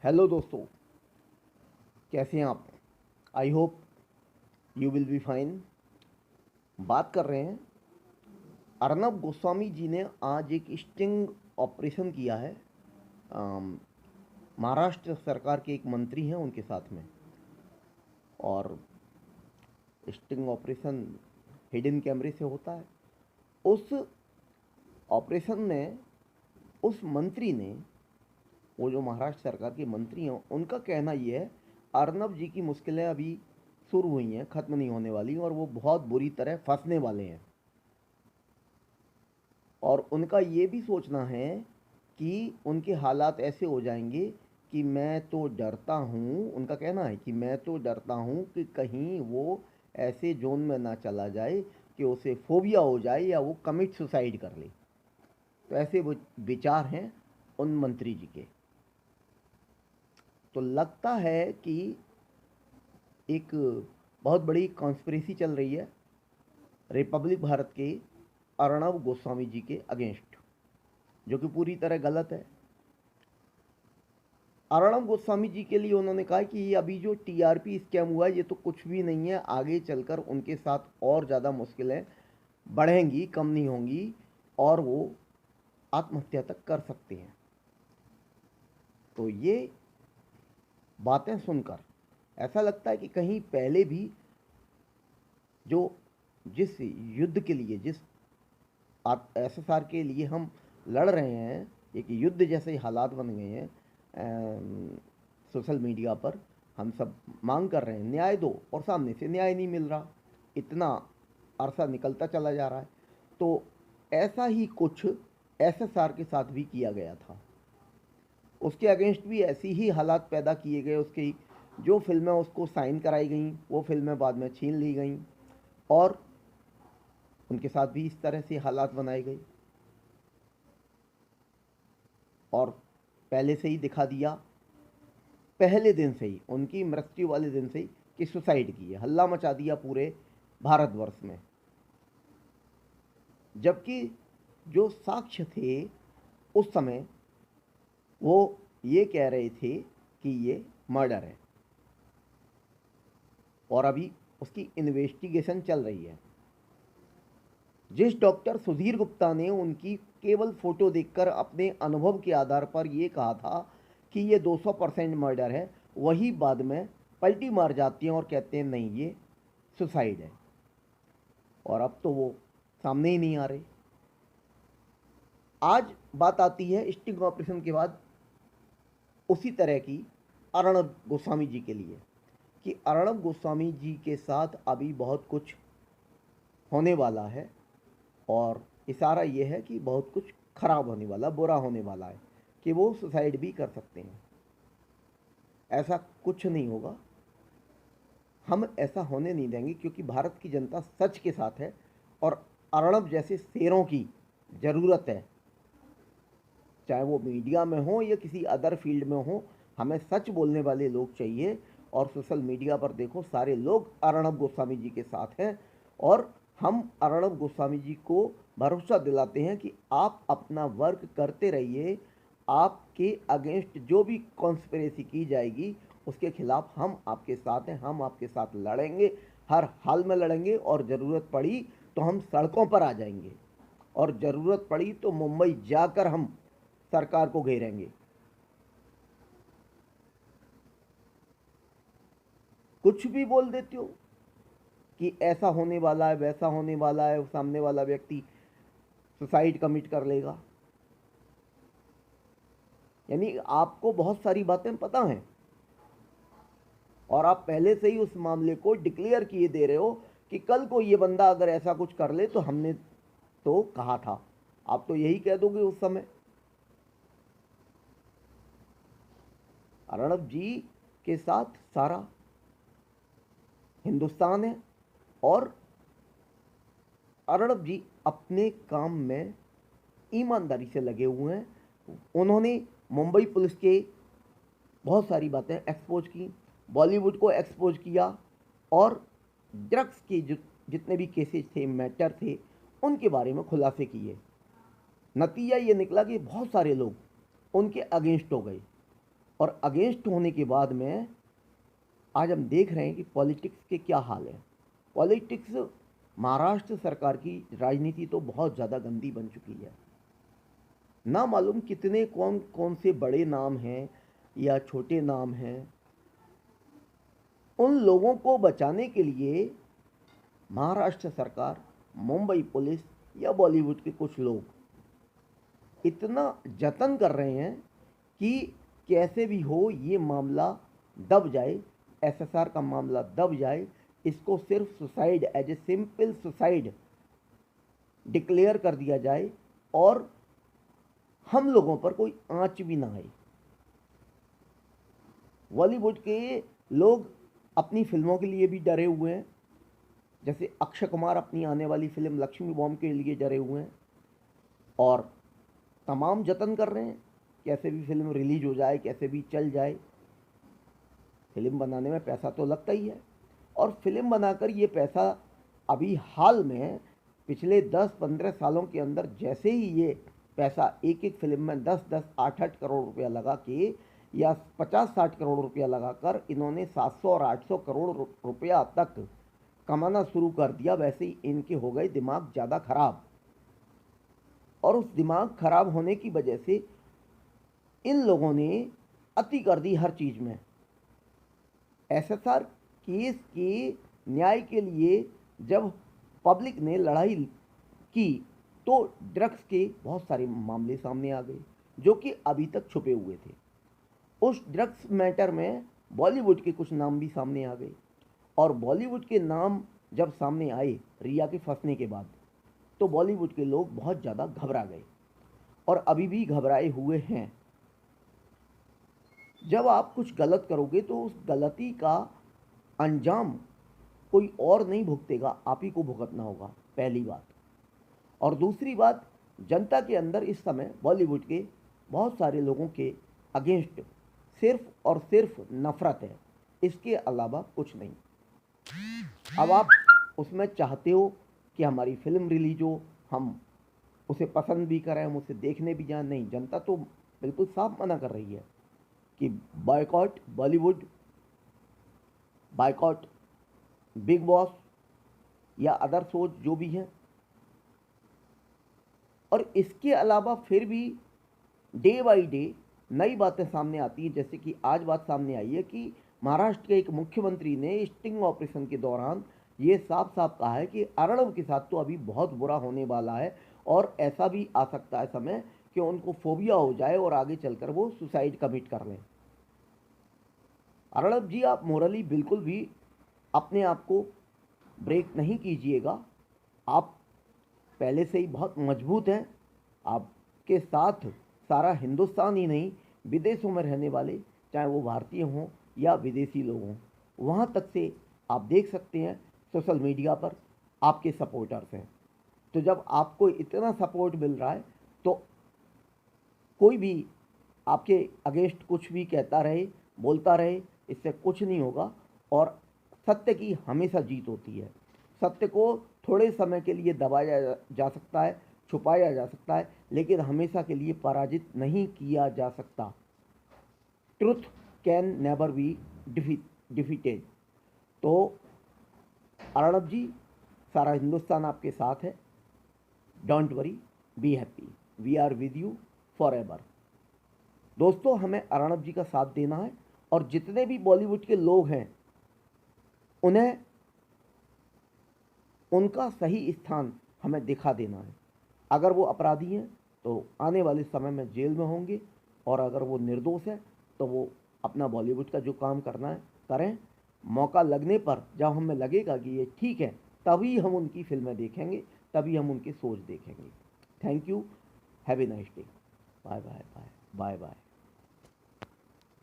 Hello दोस्तों, कैसे हैं आप? I hope you will be fine. बात कर रहे हैं, अर्नब गोस्वामी जी ने आज एक स्टिंग ऑपरेशन किया है। अम, महाराष्ट्र सरकार के एक मंत्री हैं उनके साथ में। और स्टिंग ऑपरेशन हिडन कैमरे से होता है। उस ऑपरेशन में उस मंत्री ने, वो जो महाराष्ट्र सरकार के मंत्री हैं, उनका कहना ये है अर्नब जी की मुश्किलें अभी शुरू हुई हैं, ख़त्म नहीं होने वाली, और वो बहुत बुरी तरह फंसने वाले हैं। और उनका ये भी सोचना है कि उनके हालात ऐसे हो जाएंगे कि मैं तो डरता हूँ, उनका कहना है कि मैं तो डरता हूँ कि कहीं वो ऐसे जोन में ना चला जाए कि उसे फोबिया हो जाए या वो कमिट सुसाइड कर ले। तो ऐसे वो विचार हैं उन मंत्री जी के। तो लगता है कि एक बहुत बड़ी कॉन्स्पिरेसी चल रही है रिपब्लिक भारत के अर्णब गोस्वामी जी के अगेंस्ट, जो कि पूरी तरह गलत है। अर्णब गोस्वामी जी के लिए उन्होंने कहा कि ये अभी जो टीआरपी स्कैम हुआ है ये तो कुछ भी नहीं है, आगे चलकर उनके साथ और ज़्यादा मुश्किलें बढ़ेंगी, कम नहीं होंगी, और वो आत्महत्या तक कर सकते हैं। तो ये बातें सुनकर ऐसा लगता है कि कहीं पहले भी जो जिस युद्ध के लिए, जिस एसएसआर के लिए हम लड़ रहे हैं, एक युद्ध जैसे हालात बन गए हैं। सोशल मीडिया पर हम सब मांग कर रहे हैं न्याय दो, और सामने से न्याय नहीं मिल रहा, इतना अरसा निकलता चला जा रहा है। तो ऐसा ही कुछ एसएसआर के साथ भी किया गया था। उसके अगेंस्ट भी ऐसी ही हालात पैदा किए गए। उसकी जो फिल्में उसको साइन कराई गई वो फिल्में बाद में छीन ली गई, और उनके साथ भी इस तरह से हालात बनाए गए। और पहले से ही दिखा दिया, पहले दिन से ही, उनकी मृत्यु वाले दिन से ही, कि सुसाइड की है, हल्ला मचा दिया पूरे भारतवर्ष में। जबकि जो साक्ष्य थे उस समय वो ये कह रहे थे कि ये मर्डर है, और अभी उसकी इन्वेस्टिगेशन चल रही है। जिस डॉक्टर सुधीर गुप्ता ने उनकी केवल फोटो देखकर अपने अनुभव के आधार पर यह कहा था कि ये 200% मर्डर है, वही बाद में पलटी मार जाती हैं और कहते हैं नहीं ये सुसाइड है। और अब तो वो सामने ही नहीं आ रहे। आज बात आती है स्टिंग ऑपरेशन के बाद उसी तरह की अर्णब गोस्वामी जी के लिए, कि अर्णब गोस्वामी जी के साथ अभी बहुत कुछ होने वाला है, और इशारा यह है कि बहुत कुछ खराब होने वाला, बुरा होने वाला है, कि वो सुसाइड भी कर सकते हैं। ऐसा कुछ नहीं होगा, हम ऐसा होने नहीं देंगे, क्योंकि भारत की जनता सच के साथ है, और अर्णब जैसे शेरों की ज़रूरत है, चाहे वो मीडिया में हो या किसी अदर फील्ड में हो। हमें सच बोलने वाले लोग चाहिए। और सोशल मीडिया पर देखो, सारे लोग अर्णब गोस्वामी जी के साथ हैं, और हम अर्णब गोस्वामी जी को भरोसा दिलाते हैं कि आप अपना वर्क करते रहिए। आपके अगेंस्ट जो भी कॉन्स्पिरेसी की जाएगी उसके खिलाफ हम आपके साथ हैं, हम आपके साथ लड़ेंगे, हर हाल में लड़ेंगे, और ज़रूरत पड़ी तो हम सड़कों पर आ जाएंगे, और ज़रूरत पड़ी तो मुंबई जाकर हम सरकार को घेरेंगे। कुछ भी बोल देते हो कि ऐसा होने वाला है, वैसा होने वाला है, सामने वाला व्यक्ति सुसाइड कमिट कर लेगा। यानी आपको बहुत सारी बातें पता हैं, और आप पहले से ही उस मामले को डिक्लेयर किए दे रहे हो कि कल को ये बंदा अगर ऐसा कुछ कर ले तो हमने तो कहा था। आप तो यही कह दोगे उस समय। अर्णब जी के साथ सारा हिंदुस्तान है, और अर्णब जी अपने काम में ईमानदारी से लगे हुए हैं। उन्होंने मुंबई पुलिस के बहुत सारी बातें एक्सपोज की, बॉलीवुड को एक्सपोज किया, और ड्रग्स के जितने भी केसेस थे, मैटर थे, उनके बारे में खुलासे किए। नतीजा ये निकला कि बहुत सारे लोग उनके अगेंस्ट हो गए। और अगेंस्ट होने के बाद में आज हम देख रहे हैं कि पॉलिटिक्स के क्या हाल है। पॉलिटिक्स, महाराष्ट्र सरकार की राजनीति तो बहुत ज़्यादा गंदी बन चुकी है। ना मालूम कितने कौन कौन से बड़े नाम हैं या छोटे नाम हैं, उन लोगों को बचाने के लिए महाराष्ट्र सरकार, मुंबई पुलिस या बॉलीवुड के कुछ लोग इतना जतन कर रहे हैं कि कैसे भी हो ये मामला दब जाए, एसएसआर का मामला दब जाए, इसको सिर्फ suicide, as a simple suicide declare कर दिया जाए और हम लोगों पर कोई आंच भी ना आए। बॉलीवुड के लोग अपनी फिल्मों के लिए भी डरे हुए हैं, जैसे अक्षय कुमार अपनी आने वाली फिल्म लक्ष्मी बॉम्ब के लिए डरे हुए हैं और तमाम जतन कर रहे हैं कैसे भी फिल्म रिलीज हो जाए, कैसे भी चल जाए। फिल्म बनाने में पैसा तो लगता ही है और फिल्म बनाकर ये पैसा अभी हाल में पिछले 10-15 सालों के अंदर जैसे ही ये पैसा एक एक फिल्म में 10-10, 8-8 करोड़ रुपया लगा के या 50-60 करोड़ रुपया लगाकर इन्होंने 700 और 800 करोड़ रुपया तक कमाना शुरू कर दिया, वैसे ही इनके हो गए दिमाग ज़्यादा खराब। और उस दिमाग खराब होने की वजह से इन लोगों ने अति कर दी हर चीज़ में। एसएसआर केस के न्याय के लिए जब पब्लिक ने लड़ाई की तो ड्रग्स के बहुत सारे मामले सामने आ गए जो कि अभी तक छुपे हुए थे। उस ड्रग्स मैटर में बॉलीवुड के कुछ नाम भी सामने आ गए और बॉलीवुड के नाम जब सामने आए रिया के फंसने के बाद, तो बॉलीवुड के लोग बहुत ज़्यादा घबरा गए और अभी भी घबराए हुए हैं। जब आप कुछ गलत करोगे तो उस गलती का अंजाम कोई और नहीं भुगतेगा, आप ही को भुगतना होगा, पहली बात। और दूसरी बात, जनता के अंदर इस समय बॉलीवुड के बहुत सारे लोगों के अगेंस्ट सिर्फ और सिर्फ नफरत है, इसके अलावा कुछ नहीं। अब आप उसमें चाहते हो कि हमारी फिल्म रिलीज हो, हम उसे पसंद भी करें, हम उसे देखने भी जाएं, नहीं, जनता तो बिल्कुल साफ मना कर रही है कि boycott Bollywood, boycott big boss या अदर शोज जो भी हैं। और इसके अलावा फिर भी डे बाय डे नई बातें सामने आती हैं, जैसे कि आज बात सामने आई है कि महाराष्ट्र के एक मुख्यमंत्री ने स्टिंग ऑपरेशन के दौरान ये साफ साफ कहा है कि अर्णव के साथ तो अभी बहुत बुरा होने वाला है और ऐसा भी आ सकता है समय कि उनको फोबिया हो जाए और आगे चलकर वो सुसाइड कमिट कर लें। अर्णव जी, आप मोरली बिल्कुल भी अपने आप को ब्रेक नहीं कीजिएगा, आप पहले से ही बहुत मजबूत हैं। आपके साथ सारा हिंदुस्तान ही नहीं, विदेशों में रहने वाले, चाहे वो भारतीय हों या विदेशी लोग हों, वहाँ तक से आप देख सकते हैं सोशल मीडिया पर आपके सपोर्टर्स हैं। तो जब आपको इतना सपोर्ट मिल रहा है तो कोई भी आपके अगेंस्ट कुछ भी कहता रहे, बोलता रहे, इससे कुछ नहीं होगा और सत्य की हमेशा जीत होती है। सत्य को थोड़े समय के लिए दबाया जा सकता है, छुपाया जा सकता है, लेकिन हमेशा के लिए पराजित नहीं किया जा सकता। Truth can never be defeated. तो अर्णव जी, सारा हिंदुस्तान आपके साथ है। Don't worry, be happy, we are with you for ever. दोस्तों, हमें अर्णव जी का साथ देना है और जितने भी बॉलीवुड के लोग हैं उन्हें उनका सही स्थान हमें दिखा देना है। अगर वो अपराधी हैं तो आने वाले समय में जेल में होंगे और अगर वो निर्दोष है तो वो अपना बॉलीवुड का जो काम करना है करें। मौका लगने पर जब हमें लगेगा कि ये ठीक है, तभी हम उनकी फिल्में देखेंगे, तभी हम उनके शोज देखेंगे। Thank you, have a nice day, bye bye bye bye bye.